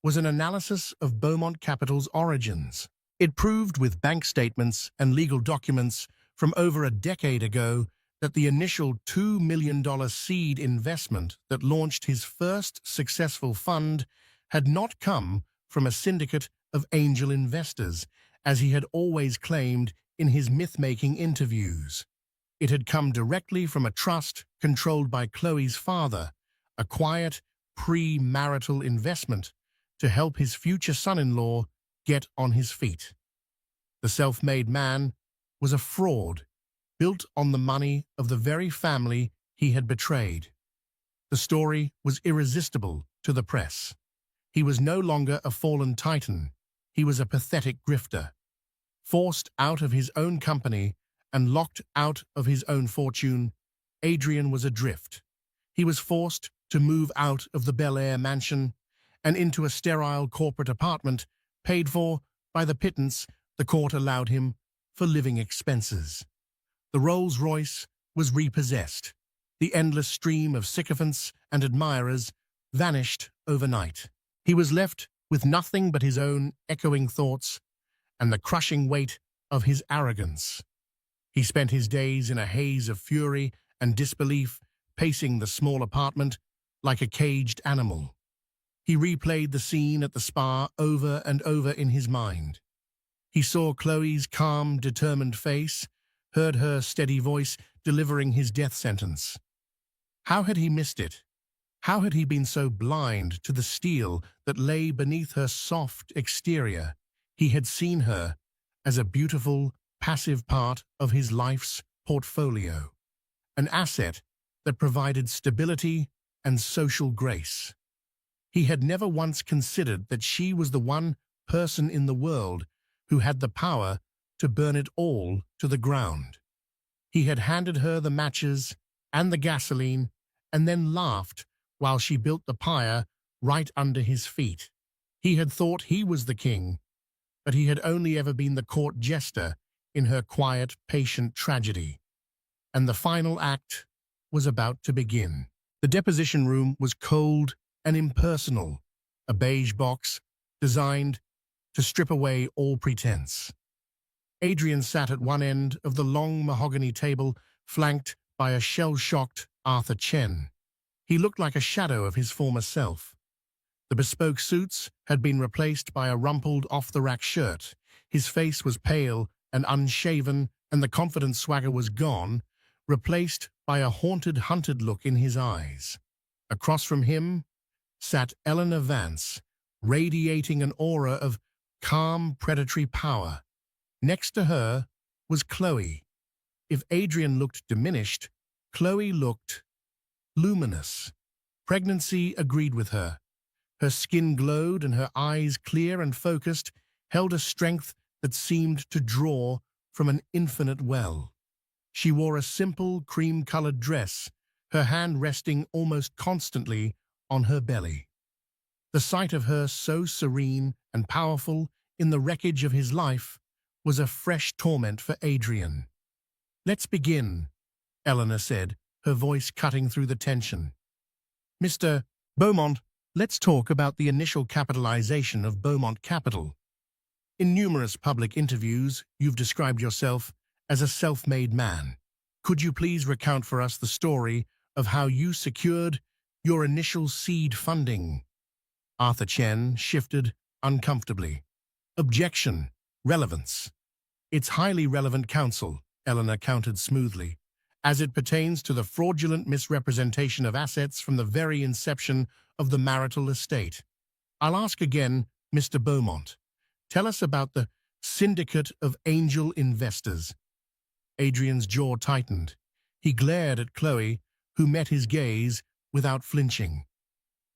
was an analysis of Beaumont Capital's origins. It proved with bank statements and legal documents from over a decade ago that the initial $2 million seed investment that launched his first successful fund had not come from a syndicate of angel investors, as he had always claimed in his myth-making interviews. It had come directly from a trust controlled by Chloe's father, a quiet, pre-marital investment to help his future son-in-law get on his feet. The self-made man was a fraud, built on the money of the very family he had betrayed. The story was irresistible to the press. He was no longer a fallen titan, he was a pathetic grifter. Forced out of his own company and locked out of his own fortune, Adrian was adrift. He was forced to move out of the Bel Air mansion and into a sterile corporate apartment paid for by the pittance the court allowed him for living expenses. The Rolls-Royce was repossessed. The endless stream of sycophants and admirers vanished overnight. He was left with nothing but his own echoing thoughts and the crushing weight of his arrogance. He spent his days in a haze of fury and disbelief, pacing the small apartment like a caged animal. He replayed the scene at the spa over and over in his mind. He saw Chloe's calm, determined face, heard her steady voice delivering his death sentence. How had he missed it? How had he been so blind to the steel that lay beneath her soft exterior? He had seen her as a beautiful, passive part of his life's portfolio, an asset that provided stability and social grace. He had never once considered that she was the one person in the world who had the power to burn it all to the ground. He had handed her the matches and the gasoline and then laughed while she built the pyre right under his feet. He had thought he was the king, but he had only ever been the court jester in her quiet, patient tragedy. And the final act was about to begin. The deposition room was cold and impersonal, a beige box designed to strip away all pretense. Adrian sat at one end of the long mahogany table, flanked by a shell-shocked Arthur Chen. He looked like a shadow of his former self. The bespoke suits had been replaced by a rumpled off-the-rack shirt. His face was pale and unshaven, and the confident swagger was gone, replaced by a haunted, hunted look in his eyes. Across from him sat Eleanor Vance, radiating an aura of calm, predatory power. Next to her was Chloe. If Adrian looked diminished, Chloe looked luminous. Pregnancy agreed with her. Her skin glowed and her eyes, clear and focused, held a strength that seemed to draw from an infinite well. She wore a simple cream-colored dress, her hand resting almost constantly on her belly. The sight of her so serene and powerful in the wreckage of his life was a fresh torment for Adrian. "Let's begin," Eleanor said, her voice cutting through the tension. "Mr. Beaumont, let's talk about the initial capitalization of Beaumont Capital. In numerous public interviews, you've described yourself as a self-made man. Could you please recount for us the story of how you secured your initial seed funding?" Arthur Chen shifted uncomfortably. "Objection. Relevance. It's highly relevant, counsel," Eleanor countered smoothly, "as it pertains to the fraudulent misrepresentation of assets from the very inception of the marital estate. I'll ask again, Mr. Beaumont. Tell us about the syndicate of angel investors." Adrian's jaw tightened. He glared at Chloe, who met his gaze without flinching.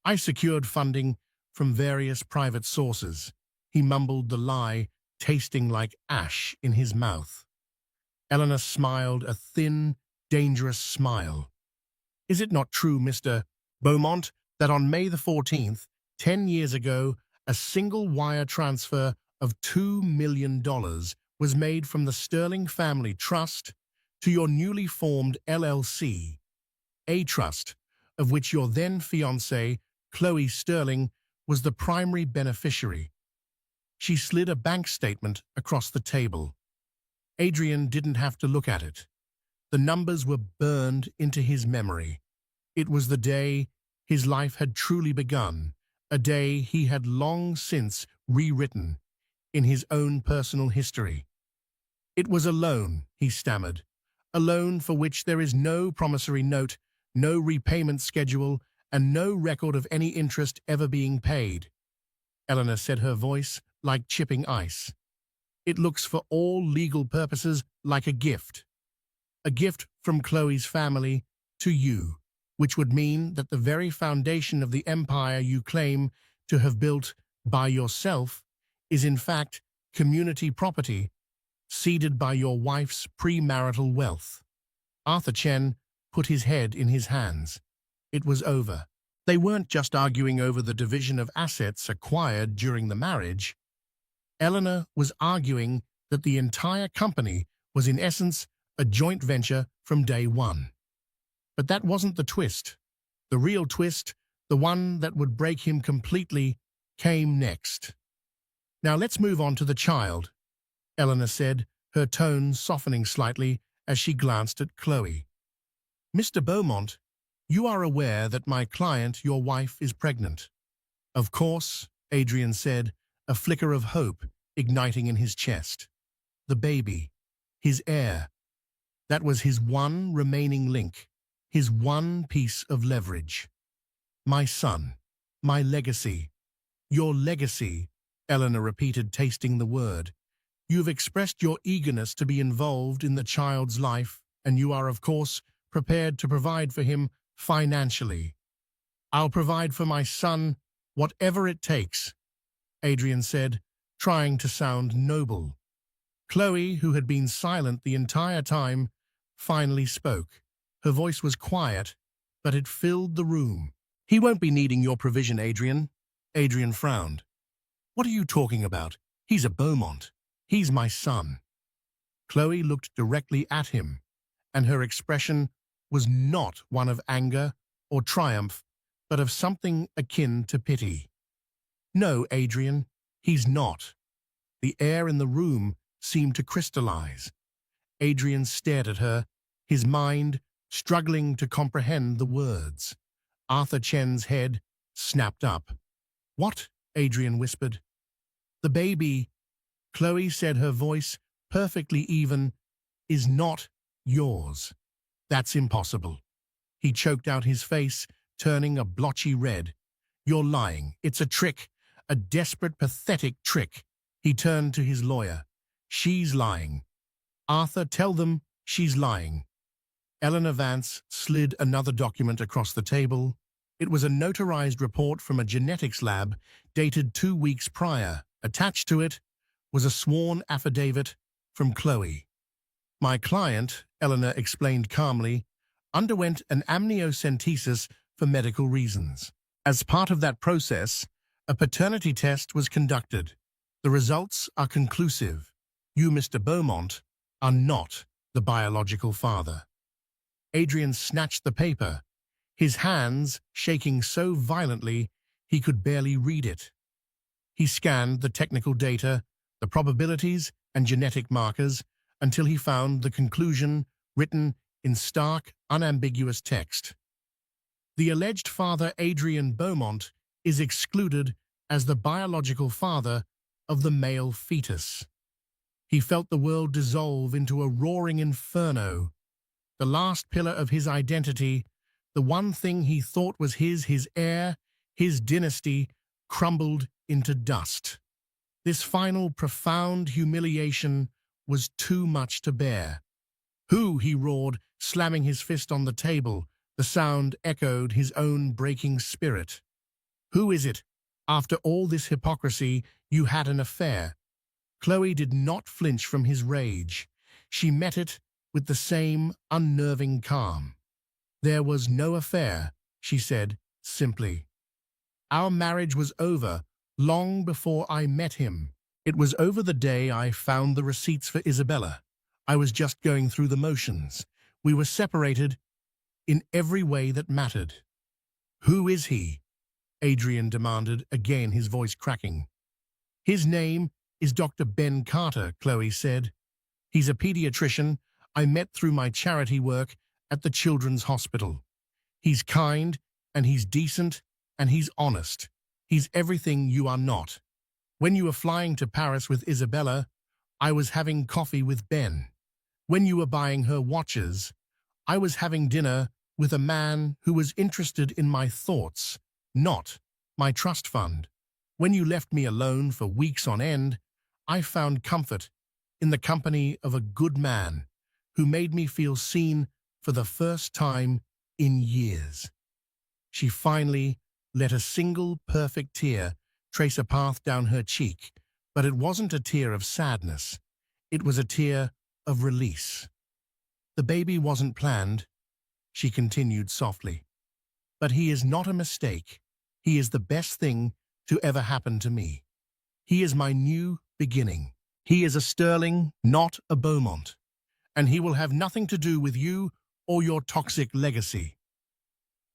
"I secured funding from various private sources." He mumbled the lie, tasting like ash in his mouth. Eleanor smiled, a thin, dangerous smile. "Is it not true, Mr. Beaumont, that on May the 14th, 10 years ago, a single wire transfer of $2 million was made from the Sterling Family Trust to your newly formed LLC, a trust of which your then-fiancée, Chloe Sterling, was the primary beneficiary?" She slid a bank statement across the table. Adrian didn't have to look at it. The numbers were burned into his memory. It was the day his life had truly begun, a day he had long since rewritten in his own personal history. "It was a loan," he stammered, "a loan for which there is no promissory note, no repayment schedule, and no record of any interest ever being paid." Eleanor said, her voice like chipping ice. "It looks for all legal purposes like a gift from Chloe's family to you, which would mean that the very foundation of the empire you claim to have built by yourself is in fact community property seeded by your wife's premarital wealth." Arthur Chen put his head in his hands. It was over. They weren't just arguing over the division of assets acquired during the marriage. Eleanor was arguing that the entire company was in essence a joint venture from day one. But that wasn't the twist. The real twist, the one that would break him completely, came next. "Now let's move on to the child," Eleanor said, her tone softening slightly as she glanced at Chloe. "Mr. Beaumont, you are aware that my client, your wife, is pregnant." "Of course," Adrian said, a flicker of hope igniting in his chest. The baby, his heir, that was his one remaining link, his one piece of leverage. "My son, my legacy." "Your legacy," Eleanor repeated, tasting the word. "You've expressed your eagerness to be involved in the child's life, and you are, of course, prepared to provide for him financially." "I'll provide for my son whatever it takes," Adrian said, trying to sound noble. Chloe, who had been silent the entire time, finally spoke. Her voice was quiet, but it filled the room. "He won't be needing your provision, Adrian." Adrian frowned. "What are you talking about? He's a Beaumont. He's my son." Chloe looked directly at him, and her expression was not one of anger or triumph, but of something akin to pity. "No, Adrian, he's not." The air in the room seemed to crystallize. Adrian stared at her, his mind struggling to comprehend the words. Arthur Chen's head snapped up. "What?" Adrian whispered. "The baby," Chloe said, her voice perfectly even, "is not yours." "That's impossible." He choked out, his face turning a blotchy red. "You're lying. It's a trick. A desperate, pathetic trick." He turned to his lawyer. "She's lying. Arthur, tell them she's lying." Eleanor Vance slid another document across the table. It was a notarized report from a genetics lab dated 2 weeks prior. Attached to it was a sworn affidavit from Chloe. "My client," Eleanor explained calmly, "underwent an amniocentesis for medical reasons. As part of that process, a paternity test was conducted. The results are conclusive. You, Mr. Beaumont, are not the biological father." Adrian snatched the paper, his hands shaking so violently he could barely read it. He scanned the technical data, the probabilities and genetic markers until he found the conclusion written in stark, unambiguous text. "The alleged father, Adrian Beaumont, is excluded as the biological father of the male fetus." He felt the world dissolve into a roaring inferno. The last pillar of his identity, the one thing he thought was his heir, his dynasty, crumbled into dust. This final profound humiliation was too much to bear. "Who?" he roared, slamming his fist on the table. The sound echoed his own breaking spirit. "Who is it? After all this hypocrisy, you had an affair." Chloe did not flinch from his rage. She met it with the same unnerving calm. "There was no affair," she said simply. "Our marriage was over long before I met him. It was over the day I found the receipts for Isabella. I was just going through the motions. We were separated in every way that mattered." "Who is he?" Adrian demanded, again his voice cracking. "His name is Dr. Ben Carter," Chloe said. "He's a pediatrician I met through my charity work at the Children's Hospital. He's kind, and he's decent, and he's honest. He's everything you are not. When you were flying to Paris with Isabella, I was having coffee with Ben. When you were buying her watches, I was having dinner with a man who was interested in my thoughts, not my trust fund. When you left me alone for weeks on end, I found comfort in the company of a good man who made me feel seen for the first time in years." She finally let a single perfect tear trace a path down her cheek, but it wasn't a tear of sadness. It was a tear of release. "The baby wasn't planned," she continued softly, "but he is not a mistake. He is the best thing to ever happen to me. He is my new beginning. He is a Sterling, not a Beaumont, and he will have nothing to do with you or your toxic legacy."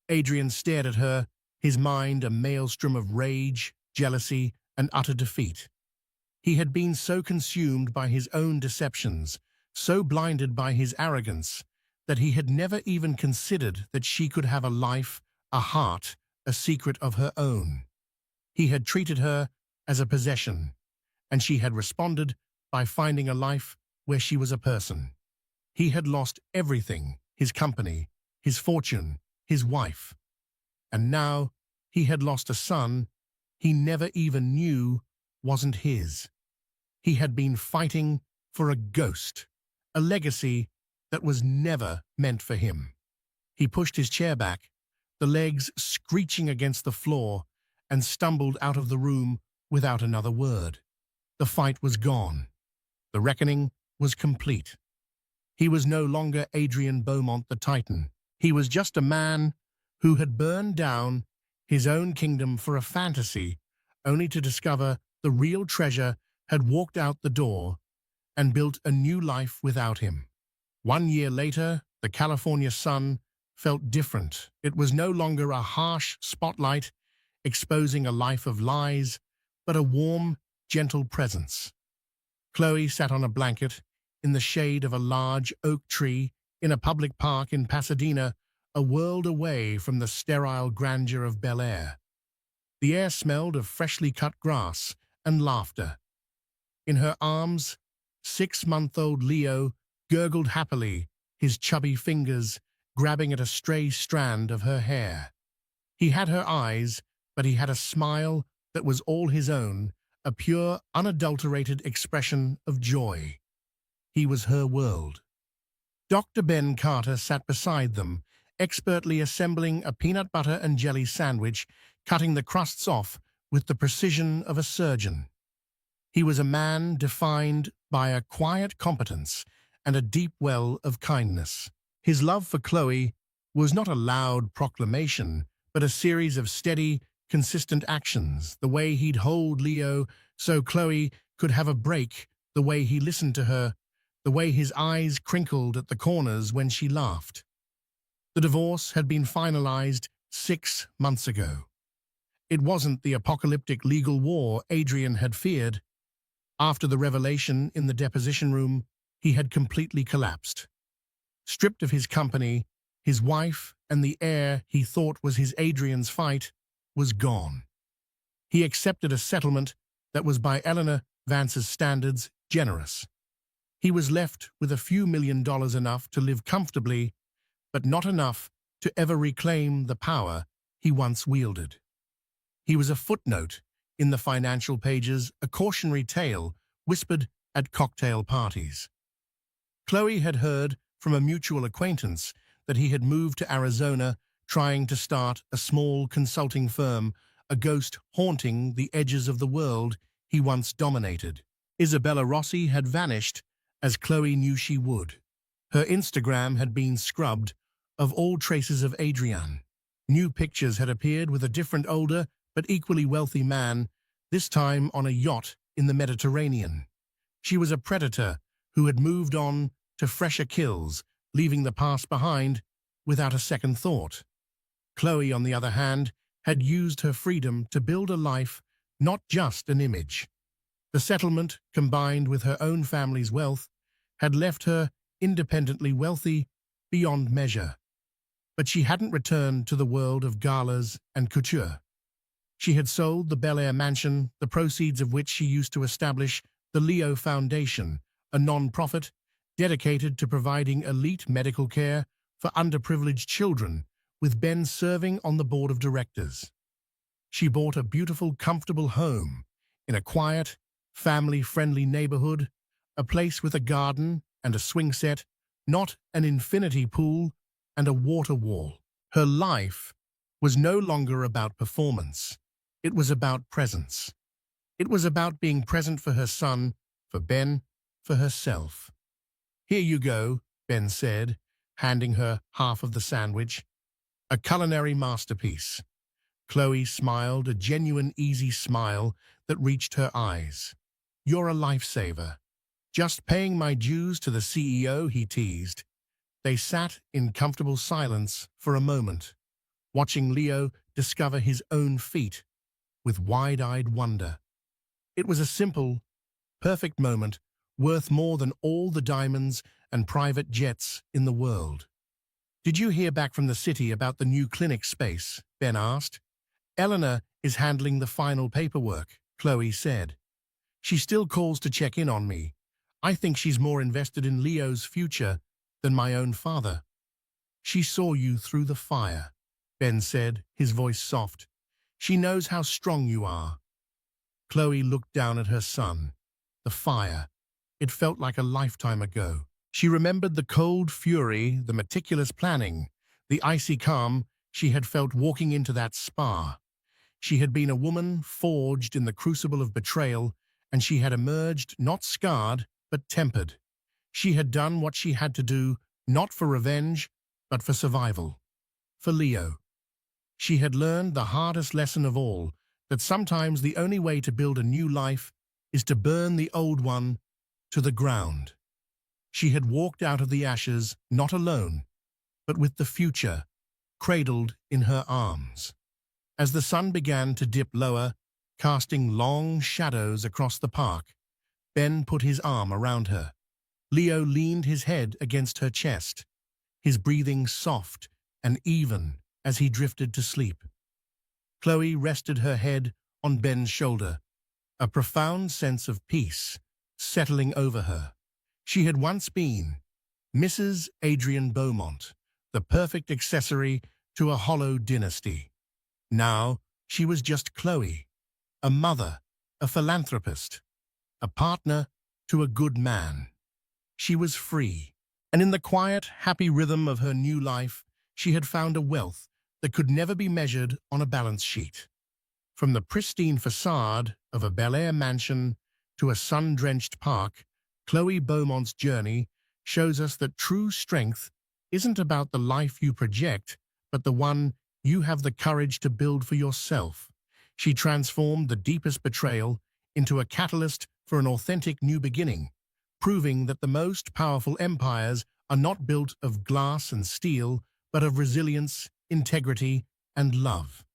Adrian stared at her, his mind a maelstrom of rage, jealousy, and utter defeat. He had been so consumed by his own deceptions, so blinded by his arrogance, that he had never even considered that she could have a life, a heart, a secret of her own. He had treated her as a possession, and she had responded by finding a life where she was a person. He had lost everything, his company, his fortune, his wife. And now he had lost a son he never even knew wasn't his. He had been fighting for a ghost, a legacy that was never meant for him. He pushed his chair back, the legs screeching against the floor, and stumbled out of the room without another word. The fight was gone. The reckoning was complete. He was no longer Adrian Beaumont the Titan. He was just a man who had burned down his own kingdom for a fantasy, only to discover the real treasure had walked out the door and built a new life without him. 1 year later, the California sun felt different. It was no longer a harsh spotlight exposing a life of lies, but a warm, gentle presence. Chloe sat on a blanket in the shade of a large oak tree in a public park in Pasadena, a world away from the sterile grandeur of Bel Air. The air smelled of freshly cut grass and laughter. In her arms, 6-month-old Leo gurgled happily, his chubby fingers grabbing at a stray strand of her hair. He had her eyes, but he had a smile that was all his own, a pure, unadulterated expression of joy. He was her world. Dr. Ben Carter sat beside them, expertly assembling a peanut butter and jelly sandwich, cutting the crusts off with the precision of a surgeon. He was a man defined by a quiet competence and a deep well of kindness. His love for Chloe was not a loud proclamation, but a series of steady, consistent actions, the way he'd hold Leo so Chloe could have a break, the way he listened to her, the way his eyes crinkled at the corners when she laughed. The divorce had been finalized 6 months ago. It wasn't the apocalyptic legal war Adrian had feared. After the revelation in the deposition room, he had completely collapsed. Stripped of his company, his wife and the heir he thought was his Adrian's fight was gone. He accepted a settlement that was by Eleanor Vance's standards generous. He was left with a few $1 million, enough to live comfortably, but not enough to ever reclaim the power he once wielded. He was a footnote in the financial pages, a cautionary tale whispered at cocktail parties. Chloe had heard from a mutual acquaintance that he had moved to Arizona trying to start a small consulting firm, a ghost haunting the edges of the world he once dominated. Isabella Rossi had vanished, as Chloe knew she would. Her Instagram had been scrubbed of all traces of Adrian. New pictures had appeared with a different, older, but equally wealthy man, this time on a yacht in the Mediterranean. She was a predator who had moved on to fresher kills, leaving the past behind without a second thought. Chloe, on the other hand, had used her freedom to build a life, not just an image. The settlement, combined with her own family's wealth, had left her independently wealthy beyond measure. But she hadn't returned to the world of galas and couture. She had sold the Bel Air mansion, the proceeds of which she used to establish the Leo Foundation, a non-profit dedicated to providing elite medical care for underprivileged children, with Ben serving on the board of directors. She bought a beautiful, comfortable home in a quiet, family-friendly neighborhood, a place with a garden and a swing set, not an infinity pool and a water wall. Her life was no longer about performance. It was about presence. It was about being present for her son, for Ben, for herself. "Here you go," Ben said, handing her half of the sandwich. "A culinary masterpiece." Chloe smiled, a genuine, easy smile that reached her eyes. "You're a lifesaver." "Just paying my dues to the CEO," he teased. They sat in comfortable silence for a moment, watching Leo discover his own feat with wide-eyed wonder. It was a simple, perfect moment, worth more than all the diamonds and private jets in the world. "Did you hear back from the city about the new clinic space?" Ben asked. "Eleanor is handling the final paperwork," Chloe said. "She still calls to check in on me. I think she's more invested in Leo's future than my own father." "She saw you through the fire," Ben said, his voice soft. "She knows how strong you are." Chloe looked down at her son. The fire. It felt like a lifetime ago. She remembered the cold fury, the meticulous planning, the icy calm she had felt walking into that spa. She had been a woman forged in the crucible of betrayal, and she had emerged not scarred, but tempered. She had done what she had to do, not for revenge, but for survival. For Leo. She had learned the hardest lesson of all, that sometimes the only way to build a new life is to burn the old one to the ground. She had walked out of the ashes, not alone, but with the future cradled in her arms. As the sun began to dip lower, casting long shadows across the park, Ben put his arm around her. Leo leaned his head against her chest, his breathing soft and even as he drifted to sleep. Chloe rested her head on Ben's shoulder, a profound sense of peace settling over her. She had once been Mrs. Adrian Beaumont, the perfect accessory to a hollow dynasty. Now, she was just Chloe, a mother, a philanthropist, a partner to a good man. She was free, and in the quiet, happy rhythm of her new life, she had found a wealth that could never be measured on a balance sheet. From the pristine facade of a Bel Air mansion to a sun-drenched park, Chloe Beaumont's journey shows us that true strength isn't about the life you project, but the one you have the courage to build for yourself. She transformed the deepest betrayal into a catalyst for an authentic new beginning, proving that the most powerful empires are not built of glass and steel, but of resilience, integrity, and love.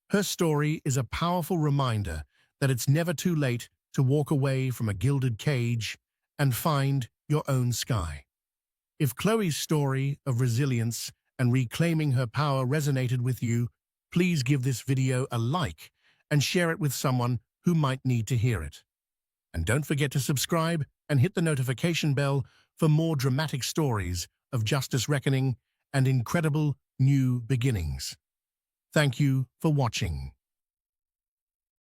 Her story is a powerful reminder that it's never too late to walk away from a gilded cage and find your own sky. If Chloe's story of resilience and reclaiming her power resonated with you, please give this video a like and share it with someone who might need to hear it. And don't forget to subscribe and hit the notification bell for more dramatic stories of justice reckoning and incredible new beginnings. Thank you for watching.